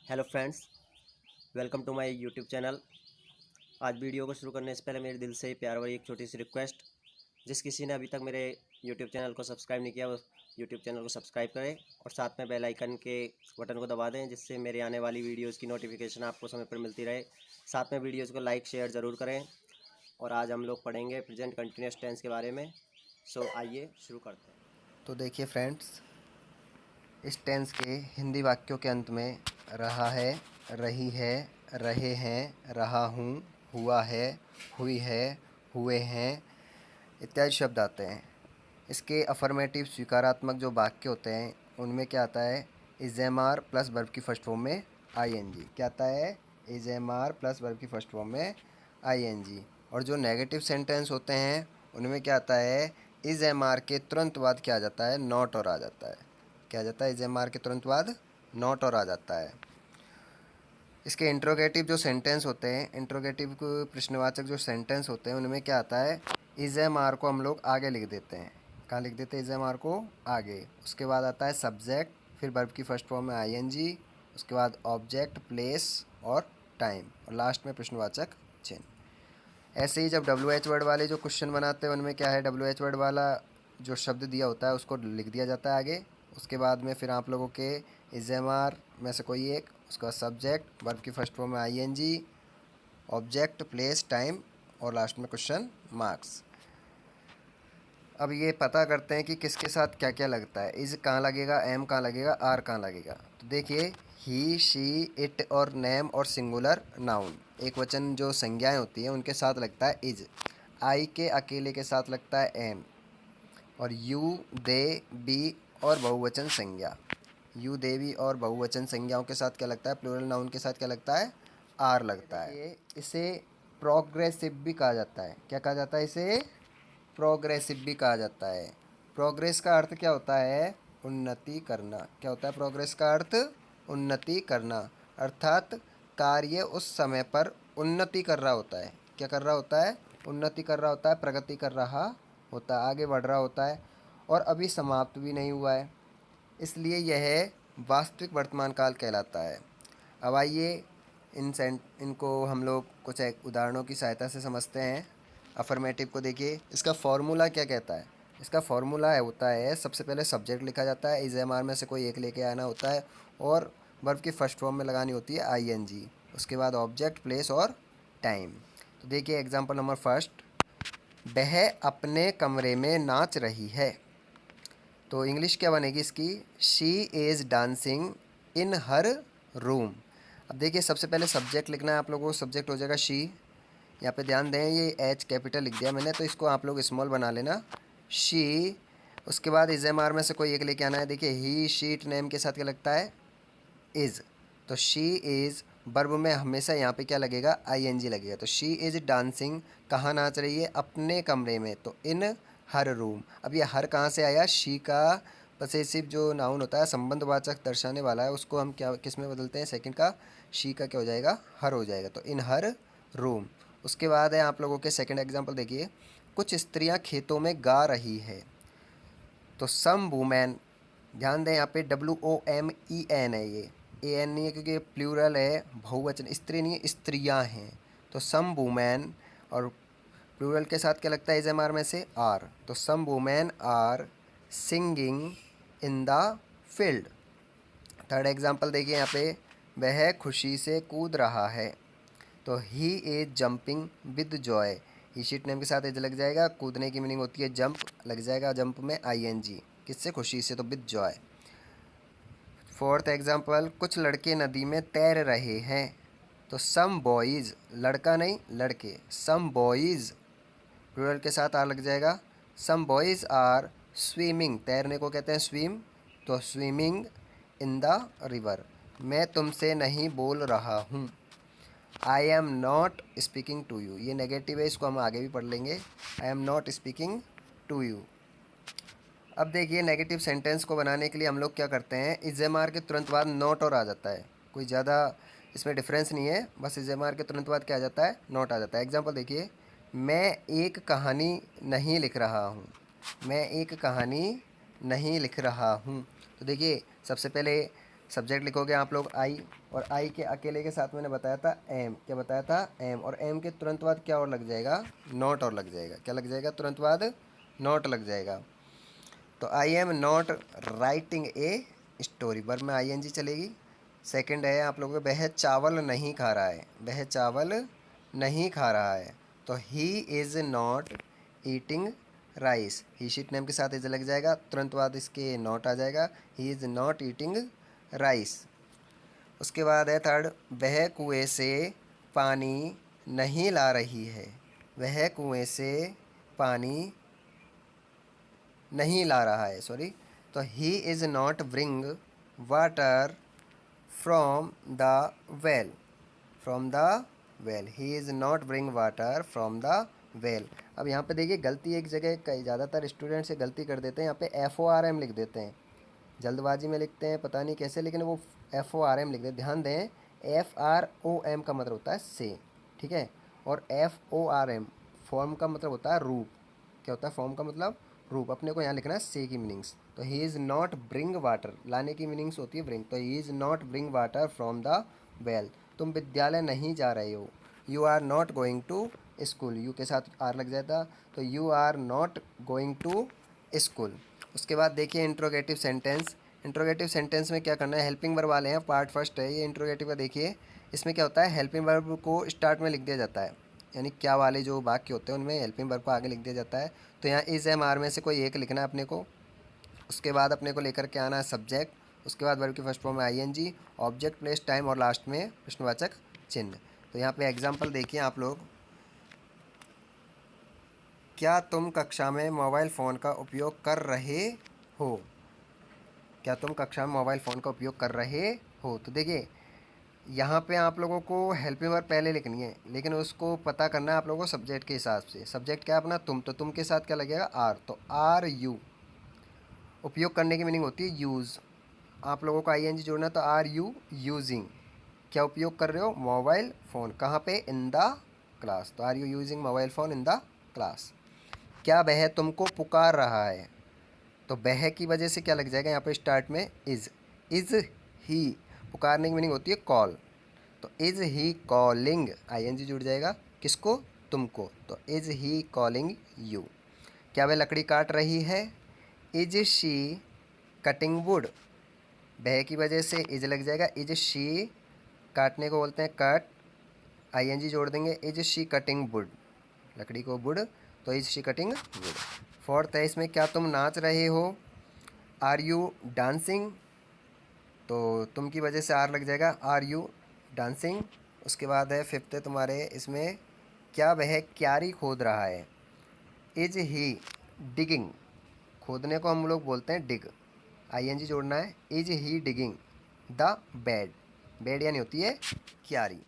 Hello friends, welcome to my YouTube channel. आज video को शुरू करने से पहले मेरे दिल से प्यार भरी एक छोटी सी रिक्वेस्ट। जिस किसी ने अभी तक मेरे यूट्यूब चैनल को सब्सक्राइब नहीं किया वो यूट्यूब चैनल को सब्सक्राइब करें और साथ में बेल आइकन के बटन को दबा दें, जिससे मेरे आने वाली वीडियोज़ की नोटिफिकेशन आपको समय पर मिलती रहे। साथ में वीडियोज़ को लाइक शेयर ज़रूर करें। और आज हम लोग पढ़ेंगे प्रेजेंट कंटिन्यूस टेंस के बारे में। सो आइए शुरू करते हैं। तो देखिए फ्रेंड्स, इस टेंस के हिंदी वाक्यों के अंत में रहा है, रही है, रहे हैं, रहा हूँ, हुआ है, हुई है, हुए हैं इत्यादि शब्द आते हैं। इसके अफर्मेटिव स्वीकारात्मक जो वाक्य होते हैं उनमें क्या आता है, is am are plus verb की फर्स्ट फॉर्म में आई एन जी। क्या आता है, is am are plus verb की फर्स्ट फॉर्म में आई एन जी। और जो नेगेटिव सेंटेंस होते हैं उनमें क्या आता है, इज एम आर के तुरंत बाद क्या आ जाता है, नॉट और आ जाता है। क्या आ जाता है, इज एम आर के तुरंत बाद नॉट और आ जाता है। इसके इंट्रोगेटिव जो सेंटेंस होते हैं, इंट्रोगेटिव को प्रश्नवाचक जो सेंटेंस होते हैं उनमें क्या आता है, इज एम आर को हम लोग आगे लिख देते हैं। कहाँ लिख देते हैं, इज एम आर को आगे। उसके बाद आता है सब्जेक्ट, फिर वर्ब की फर्स्ट फॉर्म में आई एन जी, उसके बाद ऑब्जेक्ट, प्लेस और टाइम, और लास्ट में प्रश्नवाचक चिन्ह। ऐसे ही जब डब्ल्यू एच वर्ड वाले जो क्वेश्चन बनाते हैं उनमें क्या है, डब्ल्यू एच वर्ड वाला जो शब्द दिया होता है उसको लिख दिया जाता है आगे। उसके बाद में फिर आप लोगों के इज एम आर में से कोई एक, उसके बाद सब्जेक्ट, वर्ब की फर्स्ट फॉर्म में I N G, object, place, time और लास्ट में क्वेश्चन मार्क्स। अब ये पता करते हैं कि किसके साथ क्या क्या लगता है। इज कहाँ लगेगा, एम कहाँ लगेगा, आर कहाँ लगेगा। तो देखिए, ही, शी, इट और नेम और सिंगुलर नाउन, एक वचन जो संज्ञाएं होती हैं उनके साथ लगता है इज। आई के अकेले के साथ लगता है एम। और यू, दे, बी और बहुवचन संज्ञा, यू, दे, बी और बहुवचन संज्ञाओं के साथ क्या लगता है, प्लूरल नाउन के साथ क्या लगता है, आर लगता है। इसे प्रोग्रेसिव भी कहा जाता है। क्या कहा जाता है, इसे प्रोग्रेसिव भी कहा जाता है। प्रोग्रेस का अर्थ क्या होता है, उन्नति करना। क्या होता है प्रोग्रेस का अर्थ, उन्नति करना। अर्थात कार्य उस समय पर उन्नति कर रहा होता है। क्या कर रहा होता है, उन्नति कर रहा होता है, प्रगति कर रहा होता है, आगे बढ़ रहा होता है और अभी समाप्त भी नहीं हुआ है, इसलिए यह वास्तविक वर्तमान काल कहलाता है। अब आइए इनको हम लोग कुछ एक उदाहरणों की सहायता से समझते हैं। अफर्मेटिव को देखिए, इसका फॉर्मूला क्या कहता है। इसका फॉर्मूला होता है, सबसे पहले सब्जेक्ट लिखा जाता है, इज एम आर में से कोई एक लेके आना होता है और वर्ब की फर्स्ट फॉर्म में लगानी होती है आई एन जी। उसके बाद ऑब्जेक्ट, प्लेस और टाइम। तो देखिए एग्जाम्पल नंबर फर्स्ट, वह अपने कमरे में नाच रही है। तो इंग्लिश क्या बनेगी इसकी, she is dancing in her room. अब देखिए सबसे पहले सब्जेक्ट लिखना है आप लोगों को, सब्जेक्ट हो जाएगा शी। यहाँ पे ध्यान दें, ये एच कैपिटल लिख दिया मैंने, तो इसको आप लोग स्मॉल बना लेना, शी। उसके बाद इज एम आर में से कोई एक लेके आना है। देखिए ही, शीट, नेम के साथ क्या लगता है, इज़। तो शी इज़ वर्ब में हमेशा यहाँ पे क्या लगेगा, आई एन जी लगेगा। तो शी इज़ डांसिंग, कहाँ नाच रही है, अपने कमरे में, तो इन हर रूम। अब ये हर कहाँ से आया, शी का पसेसिव जो नाउन होता है, संबंधवाचक दर्शाने वाला है, उसको हम क्या किस में बदलते हैं, सेकंड का शी का क्या हो जाएगा, हर हो जाएगा। तो इन हर रूम। उसके बाद है आप लोगों के सेकंड एग्जांपल देखिए, कुछ स्त्रियां खेतों में गा रही है। तो सम वुमेन, ध्यान दें यहाँ पे W O M E N है, ये ए एन नहीं है क्योंकि ये प्लूरल है, बहुवचन, स्त्री नहीं है, स्त्रियाँ हैं। तो सम वुमेन, और प्लूरल के साथ क्या लगता है इज एम आर में से, आर। तो some women are singing in the field. Third example देखिए यहाँ पे, वह खुशी से कूद रहा है। तो he is jumping with Joy, he sheet name के साथ एज लग जाएगा, कूदने की मीनिंग होती है जंप, लग जाएगा जंप में आई एन जी, किससे, खुशी से, तो विद जॉय। फोर्थ एग्जाम्पल, कुछ लड़के नदी में तैर रहे हैं। तो सम बॉयज़, लड़का नहीं लड़के, सम बॉयज़ प्लूरल के साथ आर लग जाएगा, सम बॉयज़ आर स्विमिंग, तैरने को कहते हैं स्विम, तो स्विमिंग इन द रिवर। मैं तुमसे नहीं बोल रहा हूँ, I am not speaking to you, ये नेगेटिव है, इसको हम आगे भी पढ़ लेंगे, I am not speaking to you. अब देखिए नेगेटिव सेंटेंस को बनाने के लिए हम लोग क्या करते हैं, इज एम आर के तुरंत बाद नॉट और आ जाता है, कोई ज़्यादा इसमें डिफरेंस नहीं है, बस इज एम आर के तुरंत बाद क्या आ जाता है, नॉट आ जाता है। एग्जांपल देखिए, मैं एक कहानी नहीं लिख रहा हूँ, मैं एक कहानी नहीं लिख रहा हूँ। तो देखिए सबसे पहले सब्जेक्ट लिखोगे आप लोग आई, और आई के अकेले के साथ मैंने बताया था एम, क्या बताया था एम, और एम के तुरंत बाद क्या और लग जाएगा, नॉट और लग जाएगा, क्या लग जाएगा तुरंत बाद, नॉट लग जाएगा। तो आई am not writing a story, verb में आई एन जी चलेगी। सेकंड है आप लोगों का, वह चावल नहीं खा रहा है, वह चावल नहीं खा रहा है, तो he is not eating rice, he sheet name के साथ इज लग जाएगा, तुरंत बाद इसके नॉट आ जाएगा, ही इज़ नॉट ईटिंग राइस। उसके बाद है थर्ड, वह कुएं से पानी नहीं ला रही है, वह कुएं से पानी नहीं ला रहा है, सॉरी, तो he is not bring water from the well, from the well, he is not bring water from the well. अब यहाँ पे देखिए गलती एक जगह, कई ज़्यादातर स्टूडेंट से गलती कर देते हैं, यहाँ पे FORM लिख देते हैं, जल्दबाजी में लिखते हैं पता नहीं कैसे, लेकिन वो FORM लिख देते। ध्यान दें, FROM का मतलब होता है से, ठीक है, और FORM फॉर्म का मतलब होता है रूप, क्या होता है फॉर्म का मतलब रूप, अपने को यहाँ लिखना है से की मीनिंग्स। तो he is not bring water, लाने की मीनिंग्स होती है ब्रिंग, तो he is not bring water from the well, तुम विद्यालय नहीं जा रहे हो, you are not going to school, you के साथ आर लग जाता, तो you are not going to school. उसके बाद देखिए इंट्रोगेटिव सेंटेंस, इंट्रोगेटिव सेंटेंस में क्या करना है, हेल्पिंग वर्ब वाले हैं, पार्ट फर्स्ट है ये इंट्रोगेटिव का। देखिए इसमें क्या होता है, हेल्पिंग वर्ब को स्टार्ट में लिख दिया जाता है, यानी क्या वाले जो वाक्य होते हैं उनमें हेल्पिंग वर्ब को आगे लिख दिया जाता है। तो यहाँ इज़ एम आर में से कोई एक लिखना है अपने को। उसके बाद अपने को लेकर के आना है सब्जेक्ट, उसके बाद वर्ब की फर्स्ट फॉर्म में ING, ऑब्जेक्ट, प्लेस, टाइम और लास्ट में प्रश्नवाचक चिन्ह। तो यहाँ पे एग्जांपल देखिए आप लोग, क्या तुम कक्षा में मोबाइल फ़ोन का उपयोग कर रहे हो, क्या तुम कक्षा में मोबाइल फ़ोन का उपयोग कर रहे हो। तो देखिए यहाँ पे आप लोगों को हेल्पिंग वर्ब पहले लिखनी है, लेकिन उसको पता करना है आप लोगों को सब्जेक्ट के हिसाब से। सब्जेक्ट क्या है अपना तुम, तो तुम के साथ क्या लगेगा आर, तो आर यू। उपयोग करने की मीनिंग होती है यूज़, आप लोगों को ING जोड़ना है, तो आर यू यूजिंग, क्या उपयोग कर रहे हो, मोबाइल फ़ोन, कहाँ पे, इन द क्लास, तो are you using mobile phone in the class. क्या वह तुमको पुकार रहा है, तो वह की वजह से क्या लग जाएगा यहाँ पे स्टार्ट में इज़ ही, पुकारने की मीनिंग होती है कॉल, तो इज़ ही कॉलिंग, ING जुड़ जाएगा, किसको, तुमको, तो इज़ ही कॉलिंग यू। क्या वह लकड़ी काट रही है, इज शी कटिंग वुड, वह की वजह से इज लग जाएगा, इज शी, काटने को बोलते हैं कट, ING जोड़ देंगे, इज शी कटिंग वुड, लकड़ी को वुड, तो is she cutting would. Fourth है इसमें, क्या तुम नाच रहे हो, आर यू डांसिंग, तो तुम की वजह से आर लग जाएगा, आर यू डांसिंग। उसके बाद है फिफ्थ है तुम्हारे इसमें, क्या वह क्यारी खोद रहा है, इज ही डिगिंग, खोदने को हम लोग बोलते हैं डिग, ING जोड़ना है, is he digging the bed, bed यानी होती है क्यारी।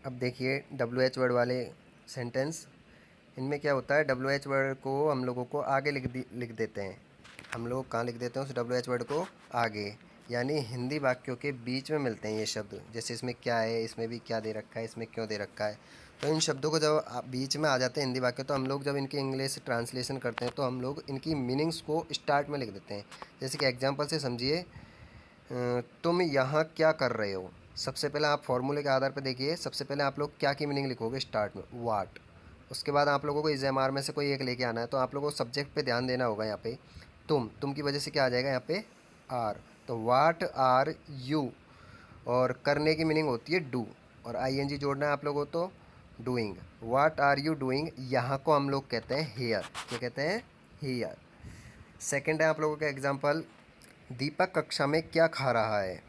अब देखिए WH वर्ड वाले सेंटेंस, इनमें क्या होता है, WH वर्ड को हम लोगों को आगे लिख देते हैं, हम लोग कहाँ लिख देते हैं उस WH वर्ड को आगे, यानी हिंदी वाक्यों के बीच में मिलते हैं ये शब्द, जैसे इसमें क्या है, इसमें भी क्या दे रखा है, इसमें क्यों दे रखा है, तो इन शब्दों को जब बीच में आ जाते हैं हिंदी वाक्य, तो हम लोग जब इनके इंग्लिश ट्रांसलेशन करते हैं तो हम लोग इनकी मीनिंग्स को स्टार्ट में लिख देते हैं। जैसे कि एग्जांपल से समझिए, तुम यहाँ क्या कर रहे हो, सबसे पहले आप फॉर्मूले के आधार पर देखिए, सबसे पहले आप लोग क्या की मीनिंग लिखोगे स्टार्ट में, वाट। उसके बाद आप लोगों को इज MR में से कोई एक लेके आना है, तो आप लोगों को सब्जेक्ट पे ध्यान देना होगा। यहाँ पे तुम की वजह से क्या आ जाएगा यहाँ पे आर, तो वाट आर यू, और करने की मीनिंग होती है डू, और ING जोड़ना है आप लोगों को, तो doing, what are you doing, यहाँ को हम लोग कहते हैं हेयर, क्या कहते हैं हेयर। सेकेंड है आप लोगों का एग्जाम्पल, दीपक कक्षा में क्या खा रहा है,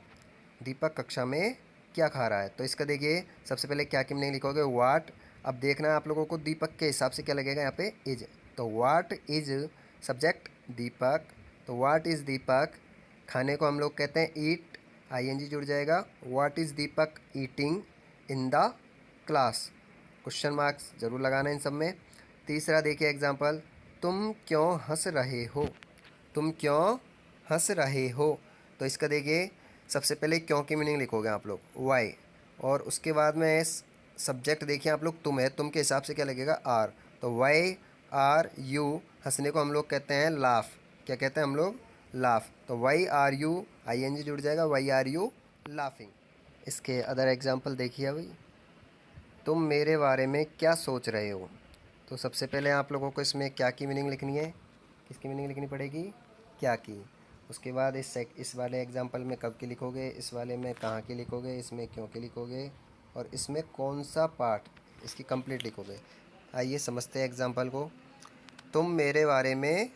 दीपक कक्षा में क्या खा रहा है, तो इसका देखिए सबसे पहले क्या की मीनिंग लिखोगे, वाट। अब देखना है आप लोगों को दीपक के हिसाब से क्या लगेगा यहाँ पे इज, तो वाट इज सब्जेक्ट दीपक, तो वाट इज़ दीपक, खाने को हम लोग कहते हैं ईट, ING जुड़ जाएगा, what is Deepak eating in the class, question marks ज़रूर लगाना इन सब में। तीसरा देखिए एग्जाम्पल, तुम क्यों हंस रहे हो, तुम क्यों हंस रहे हो, तो इसका देखिए सबसे पहले क्यों की मीनिंग लिखोगे आप लोग वाई, और उसके बाद में सब्जेक्ट देखिए आप लोग तुम है, तुम के हिसाब से क्या लगेगा आर, तो वाई आर यू, हंसने को हम लोग कहते हैं लाफ, क्या कहते हैं हम लोग लाफ, तो वाई आर यू ING जुड़ जाएगा, वाई आर यू लाफिंग। इसके अदर एग्जाम्पल देखिए अभी, तुम मेरे बारे में क्या सोच रहे हो। तो सबसे पहले आप लोगों को इसमें क्या की मीनिंग लिखनी है, किसकी मीनिंग लिखनी पड़ेगी, क्या की। उसके बाद इस वाले एग्जाम्पल में कब की लिखोगे, इस वाले में कहाँ की लिखोगे, इसमें क्यों की लिखोगे, और इसमें कौन सा पार्ट, इसकी कंप्लीट लिखोगे। आइए समझते हैं एग्जाम्पल को। तुम मेरे बारे में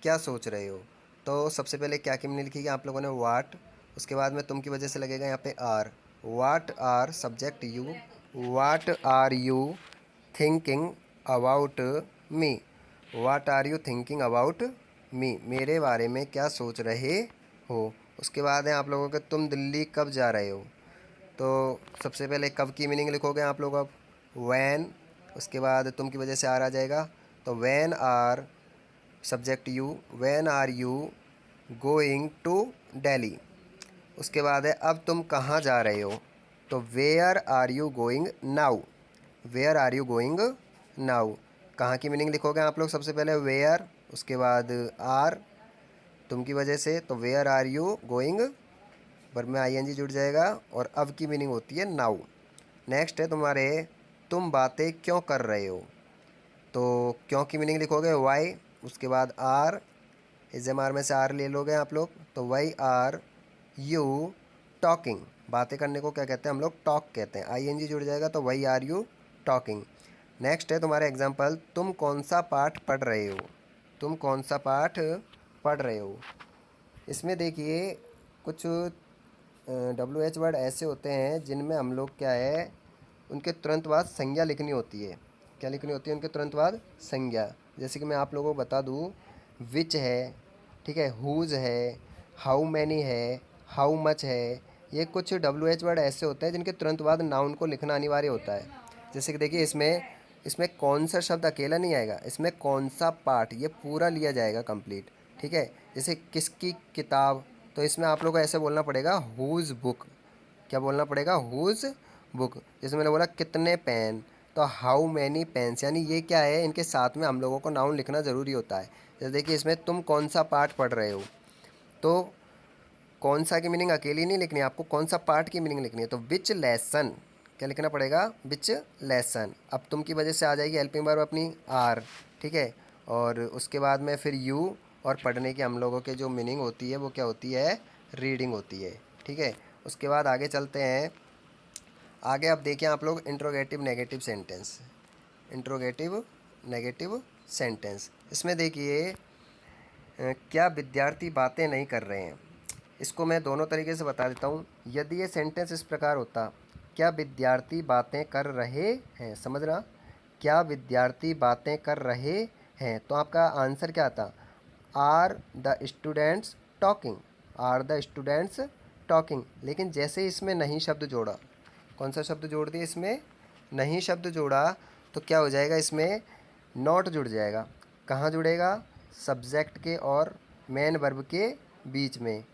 क्या सोच रहे हो। तो सबसे पहले क्या की मीनिंग लिखी आप लोगों ने, वाट। उसके बाद में तुम की वजह से लगेगा यहाँ पे are. What are subject you, what are you thinking about me, what are you thinking about me, मेरे बारे में क्या सोच रहे हो। उसके बाद है आप लोगों के, तुम दिल्ली कब जा रहे हो। तो सबसे पहले कब की मीनिंग लिखोगे आप लोग, अब वैन। उसके बाद तुम की वजह से आर आ जाएगा, तो when are subject you, when are you going to Delhi. उसके बाद है अब तुम कहाँ जा रहे हो, तो where are you going now, where are you going now. कहाँ की मीनिंग लिखोगे आप लोग, सबसे पहले वेयर, उसके बाद आर तुम की वजह से, तो where are you going, verb में ING जुड़ जाएगा, और अब की मीनिंग होती है नाउ। नेक्स्ट है तुम्हारे, तुम बातें क्यों कर रहे हो। तो क्यों की मीनिंग लिखोगे वाई, उसके बाद आर, SMR में से आर ले लोगे आप लोग, तो वाई आर यू टॉकिंग। बातें करने को क्या कहते हैं हम लोग, टॉक कहते हैं, ING जुड़ जाएगा, तो why are you talking. Next है तुम्हारा एग्जाम्पल, तुम कौन सा पाठ पढ़ रहे हो, तुम कौन सा पाठ पढ़ रहे हो। इसमें देखिए कुछ WH वर्ड ऐसे होते हैं जिनमें हम लोग क्या है, उनके तुरंत बाद संज्ञा लिखनी होती है। क्या लिखनी होती है उनके तुरंत बाद, संज्ञा। जैसे कि मैं आप लोगों को बता दूँ, विच है, ठीक है, हुज है, हाउ मैनी है, हाउ मच है। ये कुछ WH वर्ड ऐसे होते हैं जिनके तुरंत बाद नाउन को लिखना अनिवार्य होता है। जैसे कि देखिए इसमें इसमें कौन सा शब्द अकेला नहीं आएगा, इसमें कौन सा पार्ट, ये पूरा लिया जाएगा कंप्लीट, ठीक है। जैसे किसकी किताब, तो इसमें आप लोगों को ऐसे बोलना पड़ेगा हुज बुक। क्या बोलना पड़ेगा, हुज बुक। जैसे मैंने बोला कितने पेन, तो हाउ मैनी पेन्स, यानी ये क्या है, इनके साथ में हम लोगों को नाउन लिखना ज़रूरी होता है। जैसे देखिए इसमें तुम कौन सा पार्ट पढ़ रहे हो, तो कौन सा की मीनिंग अकेली नहीं लिखनी है आपको, कौन सा पार्ट की मीनिंग लिखनी है, तो विच लेसन। क्या लिखना पड़ेगा, विच लेसन। अब तुम की वजह से आ जाएगी हेल्पिंग वर्ब अपनी आर, ठीक है। और उसके बाद में फिर यू, और पढ़ने की हम लोगों के जो मीनिंग होती है वो क्या होती है, रीडिंग होती है, ठीक है। उसके बाद आगे चलते हैं। आगे अब देखिए आप लोग, interrogative negative sentence, interrogative negative sentence. इसमें देखिए क्या विद्यार्थी बातें नहीं कर रहे हैं। इसको मैं दोनों तरीके से बता देता हूँ। यदि ये सेंटेंस इस प्रकार होता, क्या विद्यार्थी बातें कर रहे हैं, समझ रहा, क्या विद्यार्थी बातें कर रहे हैं, तो आपका आंसर क्या आता, are the students talking, are the students talking. लेकिन जैसे ही इसमें नहीं शब्द जोड़ा, कौन सा शब्द जोड़ दिया इसमें, नहीं शब्द जोड़ा, तो क्या हो जाएगा, इसमें नॉट जुड़ जाएगा। कहाँ जुड़ेगा, सब्जेक्ट के और मेन वर्ब के बीच में,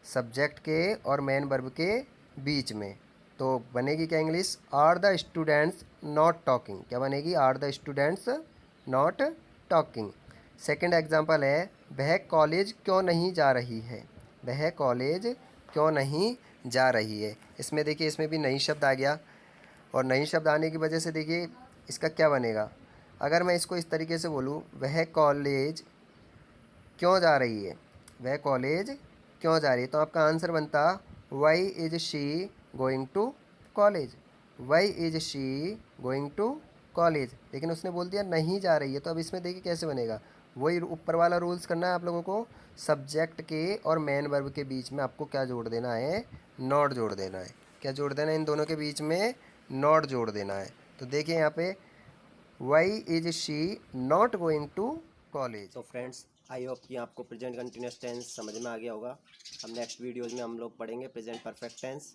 सब्जेक्ट के और मेन वर्ब के बीच में। तो बनेगी क्या English, are the students not talking. क्या बनेगी, are the students not talking. Second example है, वह कॉलेज क्यों नहीं जा रही है, वह कॉलेज क्यों नहीं जा रही है। इसमें देखिए इसमें भी नई शब्द आ गया, और नई शब्द आने की वजह से देखिए इसका क्या बनेगा। अगर मैं इसको इस तरीके से बोलूँ, वह कॉलेज क्यों जा रही है, वह कॉलेज क्यों जा रही है, तो आपका आंसर बनता, why is she going to college, why is she going to college. लेकिन उसने बोल दिया नहीं जा रही है, तो अब इसमें देखिए कैसे बनेगा, वही ऊपर वाला रूल्स करना है आप लोगों को। सब्जेक्ट के और मेन वर्ब के बीच में आपको क्या जोड़ देना है, नॉट जोड़ देना है। क्या जोड़ देना है, इन दोनों के बीच में नॉट जोड़ देना है। तो देखिए यहाँ पे, why is she not going to college. तो फ्रेंड्स, आई होप कि आपको प्रेजेंट कंटिन्यूस टेंस समझ में आ गया होगा। अब नेक्स्ट वीडियोज़ में हम लोग पढ़ेंगे प्रेजेंट परफेक्ट टेंस।